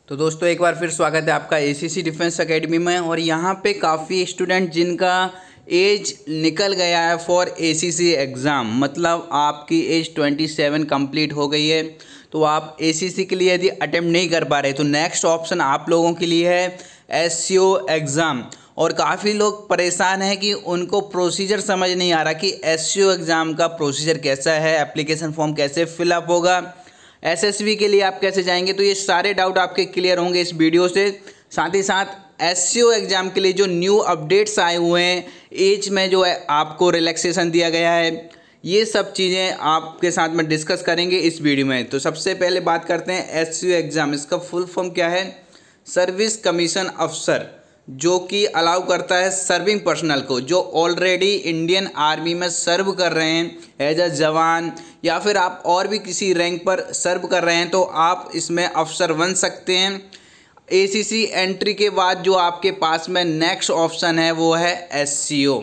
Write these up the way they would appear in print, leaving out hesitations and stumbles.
तो दोस्तों एक बार फिर स्वागत है आपका एसीसी डिफेंस एकेडमी में। और यहाँ पे काफ़ी स्टूडेंट जिनका एज निकल गया है फॉर एसीसी एग्ज़ाम, मतलब आपकी एज 27 कंप्लीट हो गई है, तो आप एसीसी के लिए यदि अटेम्प्ट नहीं कर पा रहे तो नेक्स्ट ऑप्शन आप लोगों के लिए है एससीओ एग्ज़ाम। और काफ़ी लोग परेशान हैं कि उनको प्रोसीजर समझ नहीं आ रहा कि एससीओ एग्ज़ाम का प्रोसीजर कैसा है, एप्लीकेशन फॉर्म कैसे फिलअप होगा, एसएसबी के लिए आप कैसे जाएंगे। तो ये सारे डाउट आपके क्लियर होंगे इस वीडियो से। साथ ही साथ एससीओ एग्ज़ाम के लिए जो न्यू अपडेट्स आए हुए हैं, एज में जो है आपको रिलैक्सेशन दिया गया है, ये सब चीज़ें आपके साथ में डिस्कस करेंगे इस वीडियो में। तो सबसे पहले बात करते हैं एससीओ एग्ज़ाम। इसका फुल फॉर्म क्या है? सर्विस कमीशन अफसर, जो कि अलाउ करता है सर्विंग पर्सनल को जो ऑलरेडी इंडियन आर्मी में सर्व कर रहे हैं एज अ जवान, या फिर आप और भी किसी रैंक पर सर्व कर रहे हैं तो आप इसमें अफसर बन सकते हैं। एसीसी एंट्री के बाद जो आपके पास में नेक्स्ट ऑप्शन है वो है एससीओ।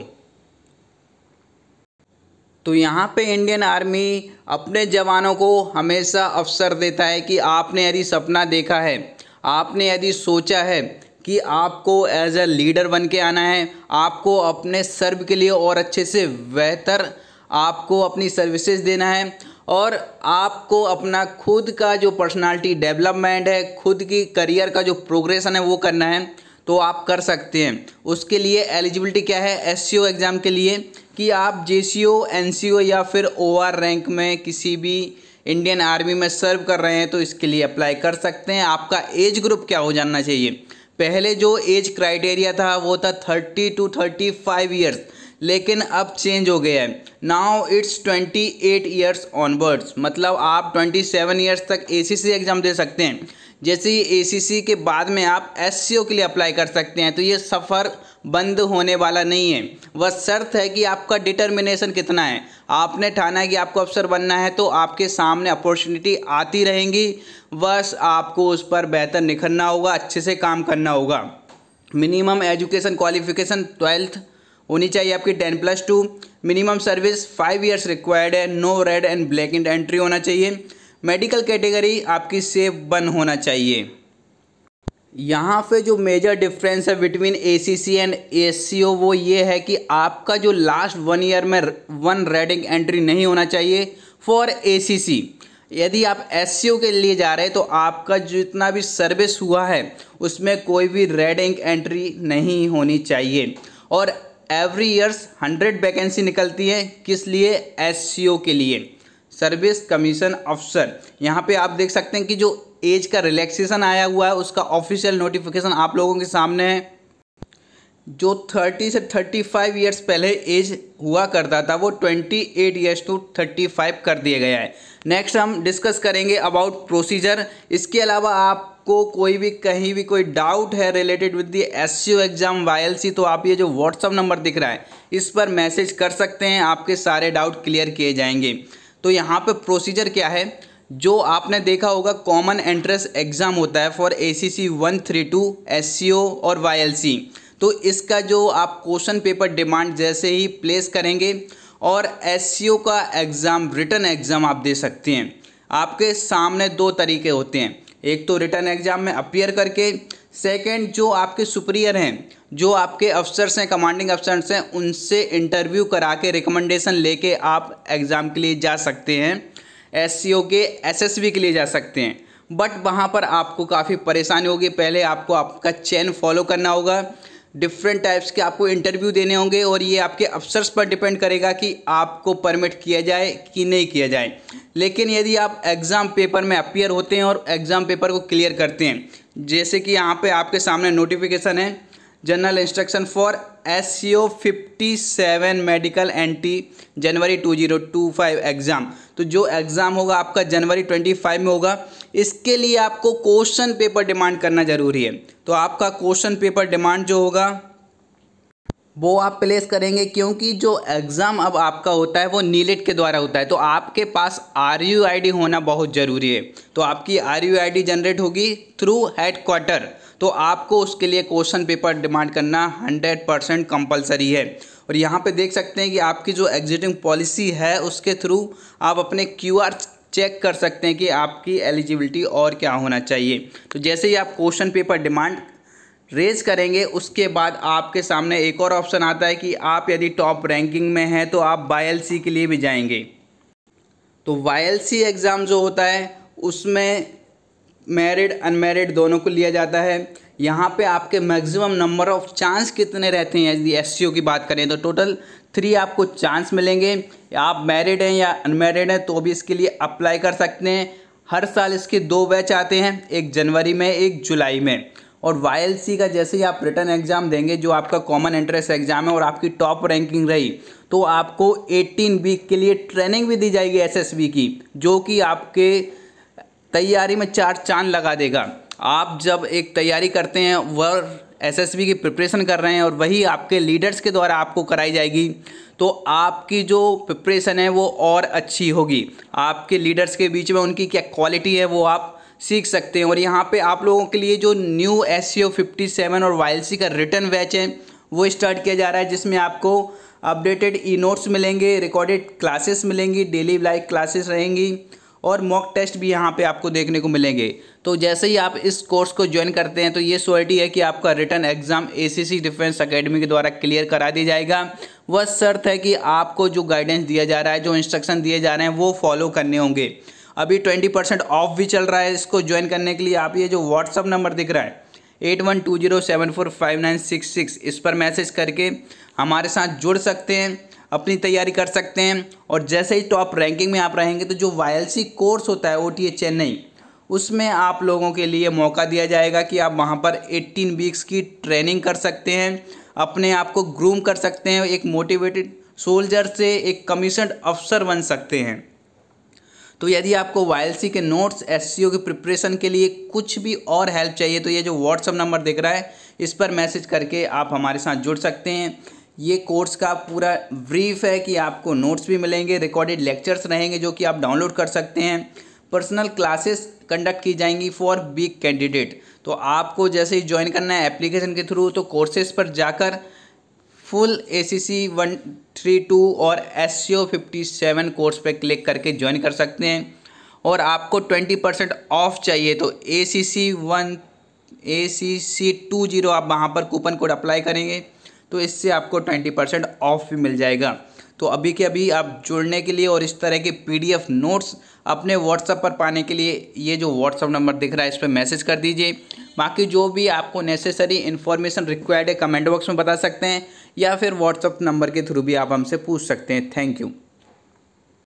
तो यहाँ पे इंडियन आर्मी अपने जवानों को हमेशा अवसर देता है कि आपने यदि सपना देखा है, आपने यदि सोचा है कि आपको एज अ लीडर बन के आना है, आपको अपने सर्व के लिए और अच्छे से बेहतर आपको अपनी सर्विसेज देना है, और आपको अपना खुद का जो पर्सनालिटी डेवलपमेंट है, खुद की करियर का जो प्रोग्रेशन है वो करना है, तो आप कर सकते हैं। उसके लिए एलिजिबिलिटी क्या है एससीओ एग्ज़ाम के लिए कि आप जेसीओ, एनसीओ या फिर ओआर रैंक में किसी भी इंडियन आर्मी में सर्व कर रहे हैं तो इसके लिए अप्लाई कर सकते हैं। आपका एज ग्रुप क्या हो जानना चाहिए? पहले जो एज क्राइटेरिया था वो था 30 to 35 ईयर्स, लेकिन अब चेंज हो गया है। नाउ इट्स 28 ईयर्स ऑनवर्ड्स, मतलब आप 27 ईयर्स तक एसीसी एग्ज़ाम दे सकते हैं। जैसे ही एसीसी के बाद में आप एससीओ के लिए अप्लाई कर सकते हैं। तो ये सफ़र बंद होने वाला नहीं है, बस शर्त है कि आपका डिटर्मिनेशन कितना है। आपने ठाना है कि आपको अफसर बनना है तो आपके सामने अपॉर्चुनिटी आती रहेंगी, बस आपको उस पर बेहतर निखरना होगा, अच्छे से काम करना होगा। मिनिमम एजुकेशन क्वालिफिकेशन 12th होनी चाहिए आपकी, 10+2। मिनिमम सर्विस 5 ईयर्स रिक्वायर्ड है। No red and black in entry होना चाहिए। मेडिकल कैटेगरी आपकी सेफ 1 होना चाहिए। यहाँ पे जो मेजर डिफरेंस है बिटवीन एसीसी एंड एससीओ वो ये है कि आपका जो लास्ट 1 ईयर में 1 रेड इंक एंट्री नहीं होना चाहिए फॉर एसीसी। यदि आप एससीओ के लिए जा रहे हैं तो आपका जितना भी सर्विस हुआ है उसमें कोई भी रेड इंक एंट्री नहीं होनी चाहिए। और एवरी ईयर्स 100 वैकेंसी निकलती है, किस लिए? एससीओ के लिए, सर्विस कमीशन अफसर। यहाँ पे आप देख सकते हैं कि जो एज का रिलैक्सेशन आया हुआ है उसका ऑफिशियल नोटिफिकेशन आप लोगों के सामने है। जो 30 से 35 ईयर्स पहले एज हुआ करता था वो 28 ईयर्स टू 35 कर दिया गया है। नेक्स्ट हम डिस्कस करेंगे अबाउट प्रोसीजर। इसके अलावा आपको कोई भी कहीं भी कोई डाउट है related with the SCO exam YLC तो आप ये जो व्हाट्सअप नंबर दिख रहा है इस पर मैसेज कर सकते हैं, आपके सारे डाउट क्लियर किए जाएंगे। तो यहाँ पे प्रोसीजर क्या है, जो आपने देखा होगा कॉमन एंट्रेंस एग्ज़ाम होता है फॉर एसीसी 132, एससीओ और वाईएलसी। तो इसका जो आप क्वेश्चन पेपर डिमांड जैसे ही प्लेस करेंगे और एससीओ का एग्ज़ाम रिटन एग्ज़ाम आप दे सकते हैं। आपके सामने 2 तरीके होते हैं, एक तो रिटन एग्ज़ाम में अपीयर करके, सेकंड जो आपके सुपीरियर हैं, जो आपके अफसर्स हैं, कमांडिंग अफसर्स हैं, उनसे इंटरव्यू करा के रिकमेंडेशन लेके आप एग्ज़ाम के लिए जा सकते हैं। एससीओ के एसएसबी के लिए जा सकते हैं, बट वहाँ पर आपको काफ़ी परेशानी होगी। पहले आपको आपका चेन फॉलो करना होगा, डिफरेंट टाइप्स के आपको इंटरव्यू देने होंगे, और ये आपके अफसर्स पर डिपेंड करेगा कि आपको परमिट किया जाए कि नहीं किया जाए। लेकिन यदि आप एग्ज़ाम पेपर में अपीयर होते हैं और एग्ज़ाम पेपर को क्लियर करते हैं, जैसे कि यहाँ पे आपके सामने नोटिफिकेशन है, general instruction for SCO 57 medical anti January 2025 exam. तो जो एग्ज़ाम होगा आपका जनवरी 25 में होगा। इसके लिए आपको क्वेश्चन पेपर डिमांड करना ज़रूरी है। तो आपका क्वेश्चन पेपर डिमांड जो होगा वो आप प्लेस करेंगे, क्योंकि जो एग्ज़ाम अब आपका होता है वो नीलेट के द्वारा होता है। तो आपके पास RUID होना बहुत ज़रूरी है। तो आपकी RUID जनरेट होगी थ्रू हेडक्वार्टर, तो आपको उसके लिए क्वेश्चन पेपर डिमांड करना 100% कंपलसरी है। और यहाँ पे देख सकते हैं कि आपकी जो एग्जिटिंग पॉलिसी है उसके थ्रू आप अपने QR चेक कर सकते हैं कि आपकी एलिजिबिलिटी और क्या होना चाहिए। तो जैसे ही आप क्वेश्चन पेपर डिमांड रेज करेंगे उसके बाद आपके सामने एक और ऑप्शन आता है कि आप यदि टॉप रैंकिंग में हैं तो आप YLC के लिए भी जाएंगे। तो YLC एग्ज़ाम जो होता है उसमें मैरिड अनमैरिड दोनों को लिया जाता है। यहाँ पे आपके मैक्सिमम नंबर ऑफ चांस कितने रहते हैं, यदि SCO की बात करें तो टोटल 3 आपको चांस मिलेंगे। आप मैरिड हैं या अनमैरिड हैं तो भी इसके लिए अप्लाई कर सकते हैं। हर साल इसके 2 बैच आते हैं, एक जनवरी में एक जुलाई में। और YLC का जैसे ही आप रिटर्न एग्ज़ाम देंगे जो आपका कॉमन एंट्रेंस एग्ज़ाम है और आपकी टॉप रैंकिंग रही तो आपको 18 वीक के लिए ट्रेनिंग भी दी जाएगी SSB की, जो कि आपके तैयारी में 4 चांद लगा देगा। आप जब एक तैयारी करते हैं वह SSB की प्रिपरेशन कर रहे हैं और वही आपके लीडर्स के द्वारा आपको कराई जाएगी तो आपकी जो प्रिपरेशन है वो और अच्छी होगी। आपके लीडर्स के बीच में उनकी क्या क्वालिटी है वो आप सीख सकते हैं। और यहाँ पे आप लोगों के लिए जो न्यू SCO 57 और YLC का रिटर्न बैच है वो स्टार्ट किया जा रहा है, जिसमें आपको अपडेटेड ई-नोट्स मिलेंगे, रिकॉर्डेड क्लासेस मिलेंगी, डेली लाइव क्लासेस रहेंगी और मॉक टेस्ट भी यहाँ पे आपको देखने को मिलेंगे। तो जैसे ही आप इस कोर्स को ज्वाइन करते हैं तो ये श्योरिटी है कि आपका return exam ACC defence academy के द्वारा क्लियर करा दिया जाएगा। वह शर्त है कि आपको जो गाइडेंस दिया जा रहा है, जो इंस्ट्रक्शन दिए जा रहे हैं वो फॉलो करने होंगे। अभी 20% ऑफ भी चल रहा है। इसको ज्वाइन करने के लिए आप ये जो व्हाट्सअप नंबर दिख रहा है 8120745966 इस पर मैसेज करके हमारे साथ जुड़ सकते हैं, अपनी तैयारी कर सकते हैं। और जैसे ही टॉप रैंकिंग में आप रहेंगे तो जो YLC कोर्स होता है OTA चेन्नई, उसमें आप लोगों के लिए मौका दिया जाएगा कि आप वहाँ पर 18 वीक्स की ट्रेनिंग कर सकते हैं, अपने आप को ग्रूम कर सकते हैं, एक मोटिवेटेड सोल्जर से एक कमीशन्ड अफसर बन सकते हैं। तो यदि आपको YLC के नोट्स SCO की प्रिपरेशन के लिए कुछ भी और हेल्प चाहिए तो ये जो व्हाट्सअप नंबर दिख रहा है इस पर मैसेज करके आप हमारे साथ जुड़ सकते हैं। ये कोर्स का पूरा ब्रीफ है कि आपको नोट्स भी मिलेंगे, रिकॉर्डेड लेक्चर्स रहेंगे जो कि आप डाउनलोड कर सकते हैं, पर्सनल क्लासेस कंडक्ट की जाएंगी फॉर वीक कैंडिडेट। तो आपको जैसे ही ज्वाइन करना है एप्लीकेशन के थ्रू तो कोर्सेज पर जाकर फुल ACC 132 और SCO 57 कोर्स पे क्लिक करके ज्वाइन कर सकते हैं। और आपको 20% ऑफ चाहिए तो ACC20 आप वहाँ पर कूपन कोड अप्लाई करेंगे तो इससे आपको 20% ऑफ भी मिल जाएगा। तो अभी के अभी आप जुड़ने के लिए और इस तरह के PDF नोट्स अपने व्हाट्सएप पर पाने के लिए ये जो व्हाट्सएप नंबर दिख रहा है इस पर मैसेज कर दीजिए। बाकी जो भी आपको नेसेसरी इन्फॉर्मेशन रिक्वायर्ड है कमेंट बॉक्स में बता सकते हैं या फिर व्हाट्सएप नंबर के थ्रू भी आप हमसे पूछ सकते हैं। Thank you.